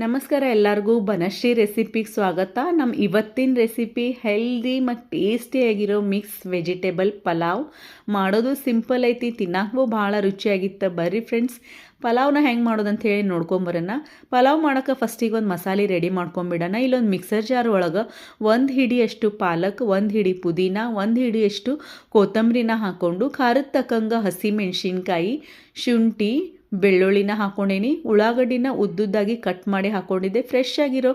ನಮಸ್ಕಾರ ಎಲ್ಲರಿಗೂ ಬನಶ್ರೀ ರೆಸಿಪಿಗೆ ಸ್ವಾಗತ. ನಮ್ಮ ಇವತ್ತಿನ ರೆಸಿಪಿ ಹೆಲ್ದಿ ಮತ್ತು ಟೇಸ್ಟಿಯಾಗಿರೋ ಮಿಕ್ಸ್ ವೆಜಿಟೇಬಲ್ ಪಲಾವ್. ಮಾಡೋದು ಸಿಂಪಲ್ ಐತಿ, ತಿನ್ನಕ್ಕೂ ಭಾಳ ರುಚಿಯಾಗಿತ್ತು. ಬರ್ರಿ ಫ್ರೆಂಡ್ಸ್, ಪಲಾವ್ನ ಹೆಂಗೆ ಮಾಡೋದಂತ ಹೇಳಿ ನೋಡ್ಕೊಂಬರೋಣ. ಪಲಾವ್ ಮಾಡೋಕೆ ಫಸ್ಟಿಗೆ ಒಂದು ಮಸಾಲೆ ರೆಡಿ ಮಾಡ್ಕೊಂಬಿಡೋಣ. ಇಲ್ಲೊಂದು ಮಿಕ್ಸರ್ ಜಾರ್ ಒಳಗೆ 1 ಹಿಡಿಯಷ್ಟು ಪಾಲಕ್, 1 ಹಿಡಿ ಪುದೀನ, 1 ಹಿಡಿಯಷ್ಟು ಕೊತ್ತಂಬರಿನ ಹಾಕ್ಕೊಂಡು ಖಾರದ ತಕ್ಕಂಗೆ ಹಸಿಮೆಣ್ಸಿನ್ಕಾಯಿ, ಶುಂಠಿ, ಬೆಳ್ಳುಳ್ಳಿನ ಹಾಕ್ಕೊಂಡೇನಿ. ಉಳ್ಳಾಗಡ್ಡಿನ ಉದ್ದುದ್ದಾಗಿ ಕಟ್ ಮಾಡಿ ಹಾಕ್ಕೊಂಡಿದ್ದೆ. ಫ್ರೆಶ್ ಆಗಿರೋ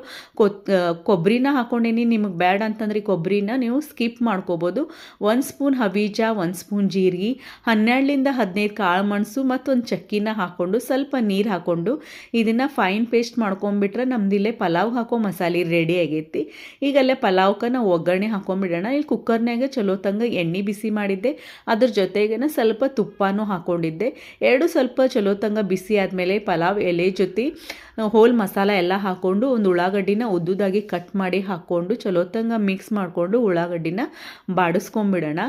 ಕೊಬ್ಬರಿನ ಹಾಕ್ಕೊಂಡೇನಿ. ನಿಮಗೆ ಬ್ಯಾಡ್ ಅಂತಂದ್ರೆ ಕೊಬ್ಬರಿನ ನೀವು ಸ್ಕಿಪ್ ಮಾಡ್ಕೋಬೋದು. 1 ಸ್ಪೂನ್ ಹಬೀಜ, 1 ಸ್ಪೂನ್ ಜೀರಿಗೆ, 12-15 ಕಾಳು ಮೆಣಸು ಮತ್ತು ಒಂದು ಚಕ್ಕಿನ ಹಾಕ್ಕೊಂಡು ಸ್ವಲ್ಪ ನೀರು ಹಾಕ್ಕೊಂಡು ಇದನ್ನು ಫೈನ್ ಪೇಸ್ಟ್ ಮಾಡ್ಕೊಂಬಿಟ್ರೆ ನಮ್ದಿಲ್ಲೇ ಪಲಾವ್ ಹಾಕೋ ಮಸಾಲೆ ರೆಡಿ ಆಗೈತಿ. ಈಗಲ್ಲೇ ಪಲಾವ್ಕ ನಾವು ಒಗ್ಗರಣೆ ಹಾಕ್ಕೊಂಬಿಡೋಣ. ಇಲ್ಲಿ ಕುಕ್ಕರ್ನಾಗ ಚಲೋ ತಂಗ ಎಣ್ಣೆ ಬಿಸಿ ಮಾಡಿದ್ದೆ. ಅದ್ರ ಜೊತೆಗೇನ ಸ್ವಲ್ಪ ತುಪ್ಪನೂ ಹಾಕ್ಕೊಂಡಿದ್ದೆ. ಎರಡು ಸ್ವಲ್ಪ ಚಲೋ ಬಿಸಿ ಆದಮೇಲೆ ಪಲಾವ್ ಎಲೆ ಜೊತೆ ಹೋಲ್ ಮಸಾಲ ಎಲ್ಲ ಹಾಕ್ಕೊಂಡು ಒಂದು ಉಳ್ಳಾಗಡ್ಡಿನ ಉದ್ದುದಾಗಿ ಕಟ್ ಮಾಡಿ ಹಾಕ್ಕೊಂಡು ಚಲೋ ತಂಗ ಮಿಕ್ಸ್ ಮಾಡಿಕೊಂಡು ಉಳ್ಳಾಗಡ್ಡಿನ ಬಾಡಿಸ್ಕೊಂಬಿಡೋಣ.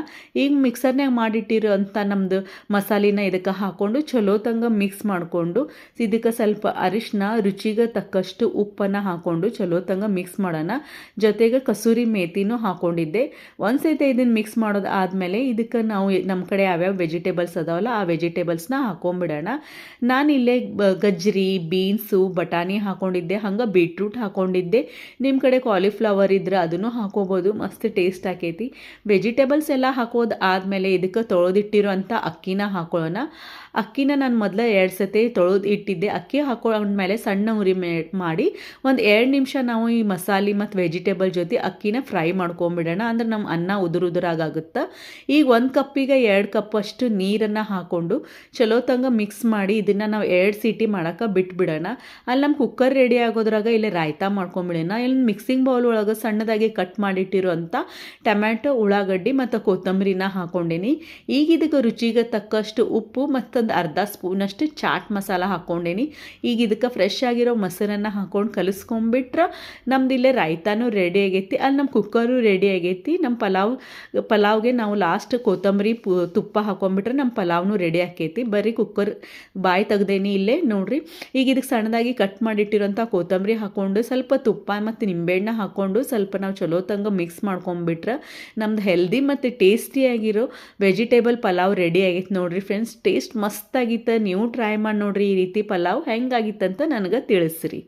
ಈಗ ಮಿಕ್ಸರ್ನಾಗ ಮಾಡಿಟ್ಟಿರೋ ಅಂಥ ನಮ್ಮದು ಮಸಾಲಿನ ಇದಕ್ಕೆ ಹಾಕ್ಕೊಂಡು ಚಲೋ ತಂಗ ಮಿಕ್ಸ್ ಮಾಡಿಕೊಂಡು ಇದಕ್ಕೆ ಸ್ವಲ್ಪ ಅರಿಶಿನ, ರುಚಿಗೆ ತಕ್ಕಷ್ಟು ಉಪ್ಪನ್ನು ಹಾಕ್ಕೊಂಡು ಚಲೋ ತಂಗ ಮಿಕ್ಸ್ ಮಾಡೋಣ. ಜೊತೆಗೆ ಕಸೂರಿ ಮೇಥಿನೂ ಹಾಕ್ಕೊಂಡಿದ್ದೆ. ಒಂದು ಸೈತೆ ಇದನ್ನು ಮಿಕ್ಸ್ ಮಾಡೋದು ಆದಮೇಲೆ ಇದಕ್ಕೆ ನಾವು ನಮ್ಮ ಕಡೆ ಯಾವ್ಯಾವ ವೆಜಿಟೇಬಲ್ಸ್ ಅದಾವಲ್ಲ ಆ ವೆಜಿಟೇಬಲ್ಸ್ನ ಹಾಕ್ಕೊಂಬಿಡೋಣ. ನಾನಿಲ್ಲೇ ಗಜ್ಜರಿ, ಬೀನ್ಸು, ಬಟಾಣಿ ಹಾಕ್ಕೊಂಡಿದ್ದೆ. ಹಂಗೆ ಬೀಟ್ರೂಟ್ ಹಾಕ್ಕೊಂಡಿದ್ದೆ. ನಿಮ್ಮ ಕಡೆ ಕಾಲಿಫ್ಲವರ್ ಇದ್ರೆ ಅದನ್ನು ಹಾಕೋಬೋದು, ಮಸ್ತ್ ಟೇಸ್ಟ್ ಆಕೈತಿ. ವೆಜಿಟೇಬಲ್ಸ್ ಎಲ್ಲ ಹಾಕೋದು ಆದಮೇಲೆ ಇದಕ್ಕೆ ತೊಳೆದಿಟ್ಟಿರೋ ಅಂಥ ಅಕ್ಕಿನ ಹಾಕೊಳ್ಳೋಣ. ಅಕ್ಕಿನ ನಾನು ಮೊದಲು 2 ಸತಿ ತೊಳೆದು ಇಟ್ಟಿದ್ದೆ. ಅಕ್ಕಿ ಹಾಕೊಂಡ್ಮೇಲೆ ಸಣ್ಣ ಉರಿ ಮಾಡಿ ಒಂದು 2 ನಿಮಿಷ ನಾವು ಈ ಮಸಾಲೆ ಮತ್ತು ವೆಜಿಟೇಬಲ್ ಜೊತೆ ಅಕ್ಕಿನ ಫ್ರೈ ಮಾಡ್ಕೊಂಬಿಡೋಣ. ಅಂದ್ರೆ ನಮ್ಮ ಅನ್ನ ಉದುರಾಗುತ್ತೆ. ಈಗ 1 ಕಪ್ಪಿಗೆ 2 ಕಪ್ ಅಷ್ಟು ನೀರನ್ನು ಹಾಕ್ಕೊಂಡು ಚಲೋ ತಂಗ ಮಿಕ್ಸ್ ಮಾಡಿ ಇದನ್ನು ನಾವು 2 ಸೀಟಿ ಮಾಡೋಕೆ ಬಿಟ್ಬಿಡೋಣ. ಅಲ್ಲಿ ನಮ್ಮ ಕುಕ್ಕರ್ ರೆಡಿ ಆಗೋದ್ರಾಗ ಇಲ್ಲಿ ರಾಯ್ತಾ ಮಾಡ್ಕೊಂಬಿಡೋಣ. ಇಲ್ಲಿ ಮಿಕ್ಸಿಂಗ್ ಬೌಲ್ ಒಳಗೆ ಸಣ್ಣದಾಗಿ ಕಟ್ ಮಾಡಿಟ್ಟಿರುವಂಥ ಟೊಮ್ಯಾಟೊ, ಉಳ್ಳಾಗಡ್ಡಿ ಮತ್ತು ಕೊತ್ತಂಬರಿನ ಹಾಕ್ಕೊಂಡೇನಿ. ಈಗ ಇದಕ್ಕೆ ರುಚಿಗೆ ತಕ್ಕಷ್ಟು ಉಪ್ಪು ಮತ್ತು ಒಂದು ಅರ್ಧ ಸ್ಪೂನಷ್ಟು ಚಾಟ್ ಮಸಾಲ ಹಾಕ್ಕೊಂಡೇನಿ. ಈಗ ಇದಕ್ಕೆ ಫ್ರೆಶ್ ಆಗಿರೋ ಮೊಸರನ್ನು ಹಾಕ್ಕೊಂಡು ಕಲಿಸ್ಕೊಂಡ್ಬಿಟ್ರೆ ನಮ್ದಿಲ್ಲೇ ರಾಯ್ತಾನು ರೆಡಿ ಆಗೈತಿ. ಅಲ್ಲಿ ನಮ್ಮ ಕುಕ್ಕರು ರೆಡಿ ಆಗೈತಿ. ನಮ್ಮ ಪಲಾವ್ಗೆ ನಾವು ಲಾಸ್ಟ್ ಕೊತ್ತಂಬರಿ ತುಪ್ಪ ಹಾಕ್ಕೊಂಡ್ಬಿಟ್ರೆ ನಮ್ಮ ಪಲಾವ್ನು ರೆಡಿ ಆಕೈತಿ. ಬರೀ ಕುಕ್ಕರ್ ಬಾಯಿ ತೆಗ್ದೇನಿ ಇಲ್ಲೇ ನೋಡ್ರಿ. ಈಗ ಇದಕ್ಕೆ ಸಣ್ಣದಾಗಿ ಕಟ್ ಮಾಡಿಟ್ಟಿರೋಂಥ ಕೊತ್ತಂಬರಿ ಹಾಕ್ಕೊಂಡು ಸ್ವಲ್ಪ ತುಪ್ಪ ಮತ್ತು ನಿಂಬೆಹಣ್ಣು ಹಾಕ್ಕೊಂಡು ಸ್ವಲ್ಪ ನಾವು ಚಲೋ ತಂಗ ಮಿಕ್ಸ್ ಮಾಡ್ಕೊಂಡ್ಬಿಟ್ರೆ ನಮ್ದು ಹೆಲ್ದಿ ಮತ್ತು ಟೇಸ್ಟಿಯಾಗಿರೋ ವೆಜಿಟೇಬಲ್ ಪಲಾವ್ ರೆಡಿ ಆಗೈತೆ ನೋಡ್ರಿ ಫ್ರೆಂಡ್ಸ್. ಟೇಸ್ಟ್ ಮಸ್ತ್ ಆಗಿತ್ತು. ನೀವು ಟ್ರೈ ಮಾಡಿ ನೋಡ್ರಿ ಈ ರೀತಿ ಪಲಾವ್ ಹೆಂಗಾಗಿತ್ತಂತ ನನಗೆ ತಿಳಿಸ್ರಿ.